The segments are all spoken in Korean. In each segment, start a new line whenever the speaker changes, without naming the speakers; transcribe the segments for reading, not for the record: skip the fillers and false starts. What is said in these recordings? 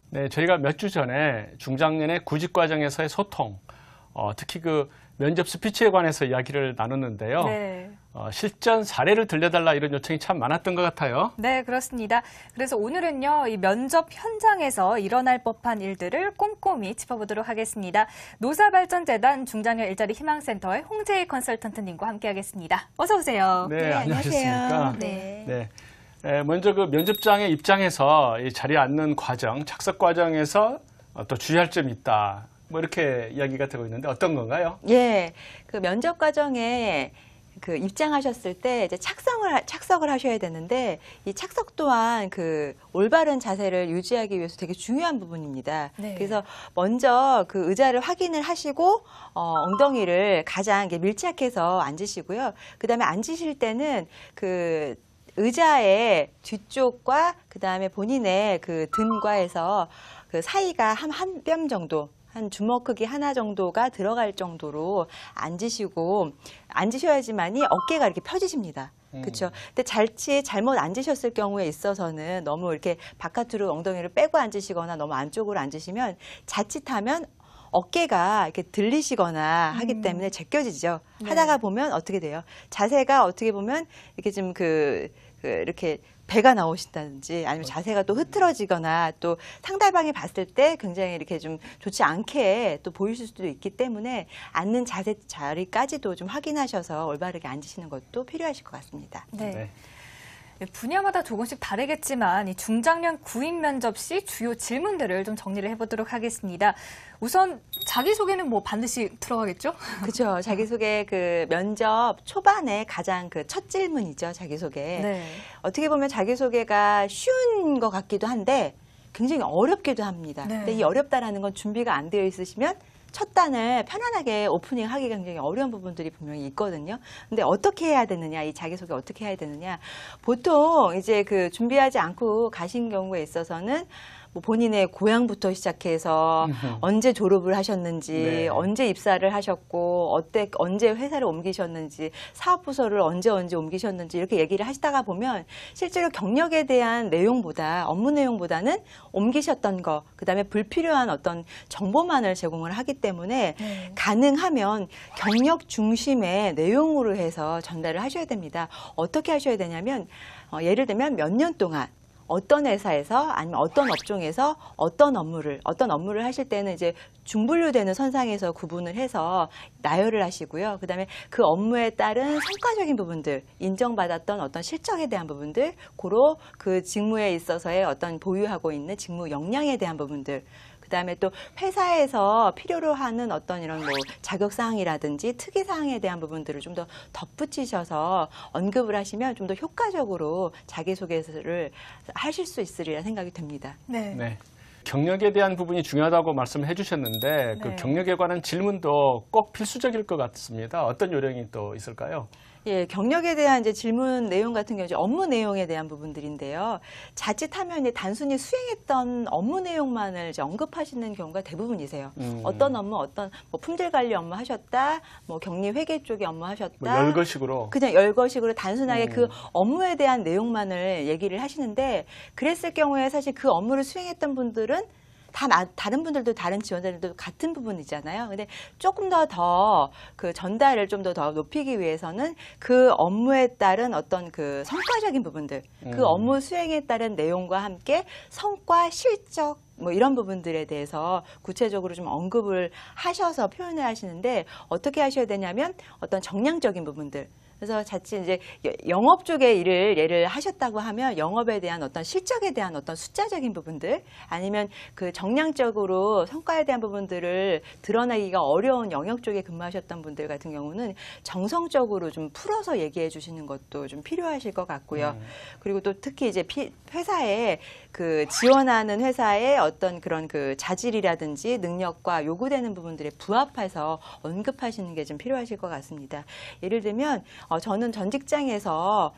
네, 저희가 몇 주 전에 중장년의 구직 과정에서의 소통, 특히 그 면접 스피치에 관해서 이야기를 나눴는데요.
네.
실전 사례를 들려달라 이런 요청이 참 많았던 것 같아요.
네, 그렇습니다. 그래서 오늘은요, 이 면접 현장에서 일어날 법한 일들을 꼼꼼히 짚어보도록 하겠습니다. 노사발전재단 중장년 일자리 희망센터의 홍재희 컨설턴트님과 함께하겠습니다. 어서 오세요.
네, 안녕하셨습니까?
네.
먼저 그 면접장의 입장에서 이 자리에 앉는 과정, 착석 과정에서 또 주의할 점이 있다. 뭐 이렇게 이야기가 되고 있는데 어떤 건가요?
예, 그 면접 과정에 그 입장하셨을 때 이제 착석을 하셔야 되는데 이 착석 또한 그 올바른 자세를 유지하기 위해서 되게 중요한 부분입니다.
네.
그래서 먼저 그 의자를 확인을 하시고 엉덩이를 가장 밀착해서 앉으시고요. 그다음에 앉으실 때는 그 의자의 뒤쪽과 그다음에 본인의 그 등과 해서 그 사이가 한 뼘 정도, 한 주먹 크기 하나 정도가 들어갈 정도로 앉으셔야지만이 어깨가 이렇게 펴지십니다. 그렇죠. 근데 잘못 앉으셨을 경우에 있어서는 너무 이렇게 바깥으로 엉덩이를 빼고 앉으시거나 너무 안쪽으로 앉으시면 자칫하면 어깨가 이렇게 들리시거나 하기 때문에 제껴지죠.
네.
하다가 보면 어떻게 돼요? 자세가 어떻게 보면 이렇게 좀 이렇게 배가 나오신다든지 아니면 자세가 또 흐트러지거나 또 상대방이 봤을 때 굉장히 이렇게 좀 좋지 않게 또 보이실 수도 있기 때문에 앉는 자리까지도 좀 확인하셔서 올바르게 앉으시는 것도 필요하실 것 같습니다.
네. 분야마다 조금씩 다르겠지만 이 중장년 구인 면접 시 주요 질문들을 좀 정리를 해보도록 하겠습니다. 우선 자기소개는 뭐 반드시 들어가겠죠?
그렇죠. 자기소개 그 면접 초반에 가장 그 첫 질문이죠. 자기소개.
네.
어떻게 보면 자기소개가 쉬운 것 같기도 한데 굉장히 어렵기도 합니다.
네.
근데 이 어렵다라는 건 준비가 안 되어 있으시면 첫 단을 편안하게 오프닝 하기가 굉장히 어려운 부분들이 분명히 있거든요. 근데 어떻게 해야 되느냐, 이 자기소개 어떻게 해야 되느냐. 보통 이제 그 준비하지 않고 가신 경우에 있어서는 뭐 본인의 고향부터 시작해서 언제 졸업을 하셨는지,
네.
언제 입사를 하셨고, 언제 회사를 옮기셨는지, 사업부서를 언제 옮기셨는지 이렇게 얘기를 하시다가 보면 실제로 경력에 대한 내용보다, 업무 내용보다는 옮기셨던 거, 그다음에 불필요한 어떤 정보만을 제공을 하기 때문에 가능하면 경력 중심의 내용으로 해서 전달을 하셔야 됩니다. 어떻게 하셔야 되냐면, 예를 들면 몇 년 동안 어떤 회사에서 아니면 어떤 업종에서 어떤 업무를 하실 때는 이제 중분류되는 선상에서 구분을 해서 나열을 하시고요. 그다음에 그 업무에 따른 성과적인 부분들, 인정받았던 어떤 실적에 대한 부분들, 고로 그 직무에 있어서의 어떤 보유하고 있는 직무 역량에 대한 부분들, 그다음에 또 회사에서 필요로 하는 어떤 이런 뭐 자격사항이라든지 특이사항에 대한 부분들을 좀 더 덧붙이셔서 언급을 하시면 좀 더 효과적으로 자기소개를 하실 수 있으리라 생각이 됩니다.
네.
네. 경력에 대한 부분이 중요하다고 말씀을 해주셨는데 그
네.
경력에 관한 질문도 꼭 필수적일 것 같습니다. 어떤 요령이 또 있을까요?
예, 경력에 대한 이제 질문 내용 같은 경우 이제 업무 내용에 대한 부분들인데요. 자칫하면 이제 단순히 수행했던 업무 내용만을 이제 언급하시는 경우가 대부분이세요. 어떤 업무, 뭐 품질 관리 업무 하셨다, 뭐 격리 회계 쪽에 업무 하셨다.
뭐 열거식으로.
그냥 열거식으로 단순하게 그 업무에 대한 내용만을 얘기를 하시는데 그랬을 경우에 사실 그 업무를 수행했던 분들은 다른 분들도 다른 지원자들도 같은 부분이잖아요. 근데 조금 더 그 전달을 좀 더 높이기 위해서는 그 업무에 따른 어떤 그 성과적인 부분들, 그 업무 수행에 따른 내용과 함께 성과, 실적, 뭐 이런 부분들에 대해서 구체적으로 좀 언급을 하셔서 표현을 하시는데 어떻게 하셔야 되냐면 어떤 정량적인 부분들. 그래서 자칫 이제 영업 쪽의 일을 예를 하셨다고 하면 영업에 대한 어떤 실적에 대한 어떤 숫자적인 부분들 아니면 그 정량적으로 성과에 대한 부분들을 드러내기가 어려운 영역 쪽에 근무하셨던 분들 같은 경우는 정성적으로 좀 풀어서 얘기해 주시는 것도 좀 필요하실 것 같고요. 그리고 또 특히 이제 회사에 그 지원하는 회사의 어떤 그런 그 자질이라든지 능력과 요구되는 부분들에 부합해서 언급하시는 게 좀 필요하실 것 같습니다. 예를 들면 저는 전 직장에서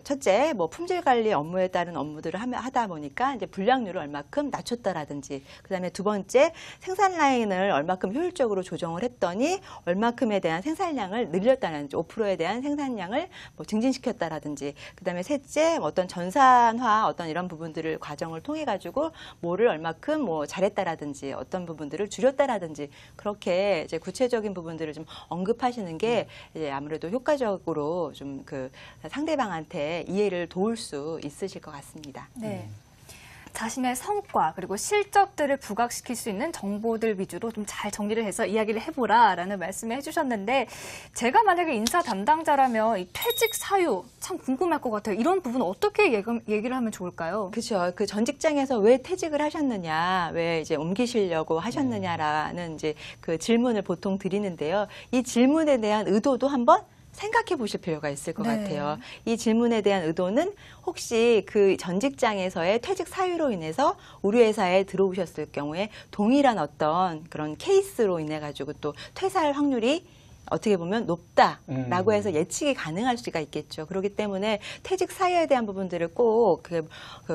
첫째, 품질 관리 업무에 따른 업무들을 하다 보니까 이제 불량률을 얼마큼 낮췄다라든지, 그 다음에 두 번째, 생산 라인을 얼마큼 효율적으로 조정을 했더니 얼마큼에 대한 생산량을 늘렸다라든지, 5%에 대한 생산량을 증진시켰다라든지, 그 다음에 셋째, 어떤 전산화, 어떤 이런 부분들을 과정을 통해 가지고 뭐를 얼마큼 잘했다라든지, 어떤 부분들을 줄였다라든지, 그렇게 이제 구체적인 부분들을 좀 언급하시는 게 이제 아무래도 효과적으로 좀 상대방한테 이해를 도울 수 있으실 것 같습니다.
네. 자신의 성과 그리고 실적들을 부각시킬 수 있는 정보들 위주로 좀 잘 정리를 해서 이야기를 해보라라는 말씀을 해주셨는데, 제가 만약에 인사 담당자라면 이 퇴직 사유 참 궁금할 것 같아요. 이런 부분 어떻게 얘기를 하면 좋을까요?
그렇죠. 그 전 직장에서 왜 퇴직을 하셨느냐, 왜 이제 옮기시려고 하셨느냐라는 이제 그 질문을 보통 드리는데요. 이 질문에 대한 의도도 한번 생각해 보실 필요가 있을 것 같아요. 이 질문에 대한 의도는 혹시 그 전 직장에서의 퇴직 사유로 인해서 우리 회사에 들어오셨을 경우에 동일한 어떤 그런 케이스로 인해 가지고 또 퇴사할 확률이 어떻게 보면 높다라고 해서 예측이 가능할 수가 있겠죠. 그렇기 때문에 퇴직 사유에 대한 부분들을 꼭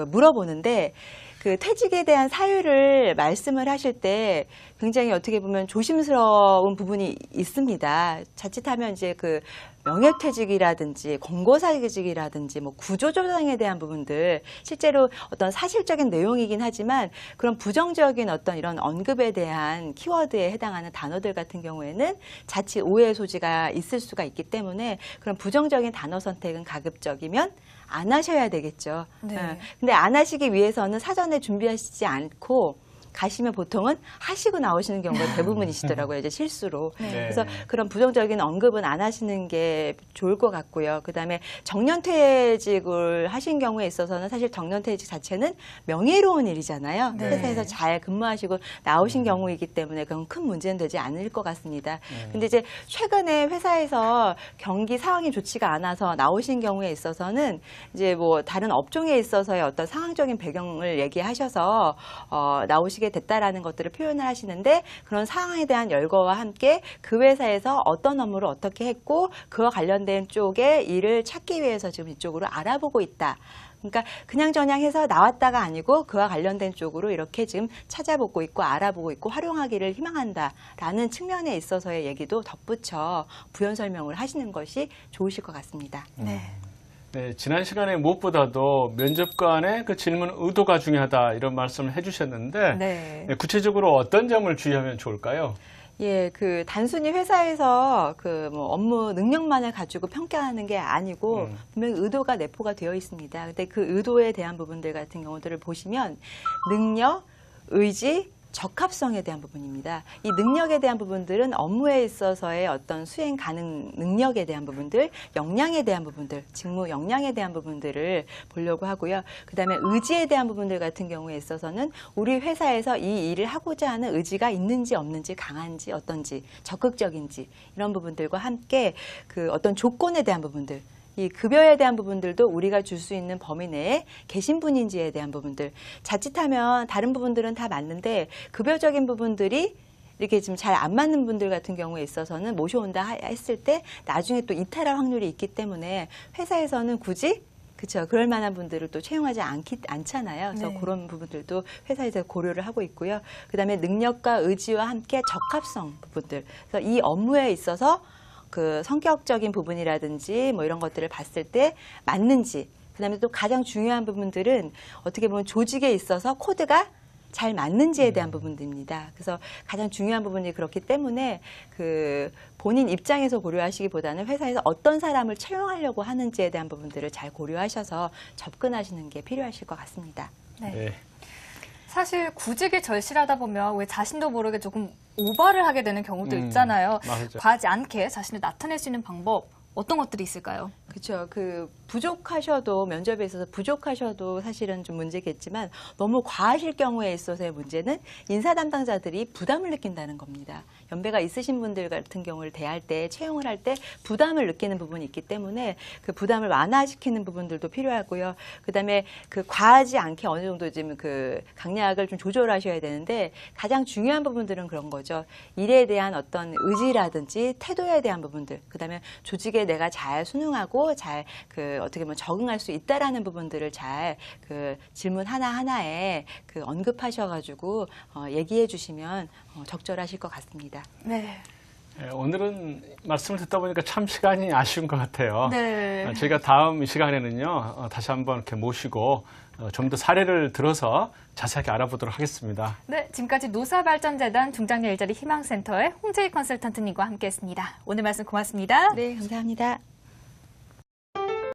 물어보는데, 그 퇴직에 대한 사유를 말씀을 하실 때 굉장히 어떻게 보면 조심스러운 부분이 있습니다. 자칫하면 이제 그 명예퇴직이라든지 권고사직이라든지 구조조정에 대한 부분들, 실제로 어떤 사실적인 내용이긴 하지만 그런 부정적인 어떤 이런 언급에 대한 키워드에 해당하는 단어들 같은 경우에는 자칫 오해의 소지가 있을 수가 있기 때문에 그런 부정적인 단어 선택은 가급적이면 안 하셔야 되겠죠.
네.
근데 안 하시기 위해서는 사전에 준비하시지 않고 가시면 보통은 하시고 나오시는 경우가 대부분이시더라고요. 이제 실수로.
네.
그래서 그런 부정적인 언급은 안 하시는 게 좋을 것 같고요. 그다음에 정년퇴직을 하신 경우에 있어서는 사실 정년퇴직 자체는 명예로운 일이잖아요.
네.
회사에서 잘 근무하시고 나오신 경우이기 때문에 그건 큰 문제는 되지 않을 것 같습니다. 근데 이제 최근에 회사에서 경기 상황이 좋지가 않아서 나오신 경우에 있어서는 이제 다른 업종에 있어서의 어떤 상황적인 배경을 얘기하셔서 나오시게 됐다라는 것들을 표현을 하시는데, 그런 상황에 대한 열거와 함께 그 회사에서 어떤 업무를 어떻게 했고 그와 관련된 쪽의 일을 찾기 위해서 지금 이쪽으로 알아보고 있다. 그러니까 그냥저냥 해서 나왔다가 아니고 그와 관련된 쪽으로 이렇게 지금 찾아보고 있고 알아보고 있고 활용하기를 희망한다라는 측면에 있어서의 얘기도 덧붙여 부연 설명을 하시는 것이 좋으실 것 같습니다.
네.
네, 지난 시간에 무엇보다도 면접관의 그 질문 의도가 중요하다 이런 말씀을 해주셨는데,
네.
구체적으로 어떤 점을 주의하면 좋을까요?
예, 단순히 회사에서 업무 능력만을 가지고 평가하는 게 아니고 분명히 의도가 내포가 되어 있습니다. 근데 그 의도에 대한 부분들 같은 경우들을 보시면 능력, 의지, 적합성에 대한 부분입니다. 이 능력에 대한 부분들은 업무에 있어서의 어떤 수행 가능 능력에 대한 부분들, 역량에 대한 부분들, 직무 역량에 대한 부분들을 보려고 하고요. 그다음에 의지에 대한 부분들 같은 경우에 있어서는 우리 회사에서 이 일을 하고자 하는 의지가 있는지 없는지, 강한지 어떤지, 적극적인지, 이런 부분들과 함께 그 어떤 조건에 대한 부분들, 이 급여에 대한 부분들도 우리가 줄 수 있는 범위 내에 계신 분인지에 대한 부분들, 자칫하면 다른 부분들은 다 맞는데 급여적인 부분들이 이렇게 지금 잘 안 맞는 분들 같은 경우에 있어서는 모셔온다 했을 때 나중에 또 이탈할 확률이 있기 때문에 회사에서는 굳이 그럴 만한 분들을 또 채용하지 않잖아요. 그래서
네.
그런 부분들도 회사에서 고려를 하고 있고요. 그다음에 능력과 의지와 함께 적합성 부분들. 그래서 이 업무에 있어서 그 성격적인 부분이라든지 이런 것들을 봤을 때 맞는지, 그다음에 또 가장 중요한 부분들은 어떻게 보면 조직에 있어서 코드가 잘 맞는지에 대한 부분들입니다. 그래서 가장 중요한 부분이 그렇기 때문에 본인 입장에서 고려하시기보다는 회사에서 어떤 사람을 채용하려고 하는지에 대한 부분들을 잘 고려하셔서 접근하시는 게 필요하실 것 같습니다.
네.
네.
사실 구직에 절실하다 보면 왜 자신도 모르게 조금 오바를 하게 되는 경우도 있잖아요.
맞죠.
과하지 않게 자신을 나타낼 수 있는 방법 어떤 것들이 있을까요?
그렇죠. 부족하셔도 면접에 있어서 부족하셔도 사실은 좀 문제겠지만 너무 과하실 경우에 있어서의 문제는 인사 담당자들이 부담을 느낀다는 겁니다. 연배가 있으신 분들 같은 경우를 대할 때 채용을 할 때 부담을 느끼는 부분이 있기 때문에 그 부담을 완화시키는 부분들도 필요하고요. 그다음에 과하지 않게 어느 정도 지금 강약을 좀 조절하셔야 되는데 가장 중요한 부분들은 그런 거죠. 일에 대한 어떤 의지라든지 태도에 대한 부분들, 그다음에 조직에 문제에 내가 잘 순응하고 잘 어떻게 보면 적응할 수 있다라는 부분들을 잘 질문 하나하나에 언급하셔가지고 얘기해 주시면 적절하실 것 같습니다.
네.
오늘은 말씀을 듣다 보니까 참 시간이 아쉬운 것 같아요.
네.
저희가 다음 이 시간에는요, 다시 한번 이렇게 모시고 좀 더 사례를 들어서 자세하게 알아보도록 하겠습니다.
네, 지금까지 노사발전재단 중장년 일자리 희망센터의 홍재희 컨설턴트님과 함께했습니다. 오늘 말씀 고맙습니다.
네, 감사합니다.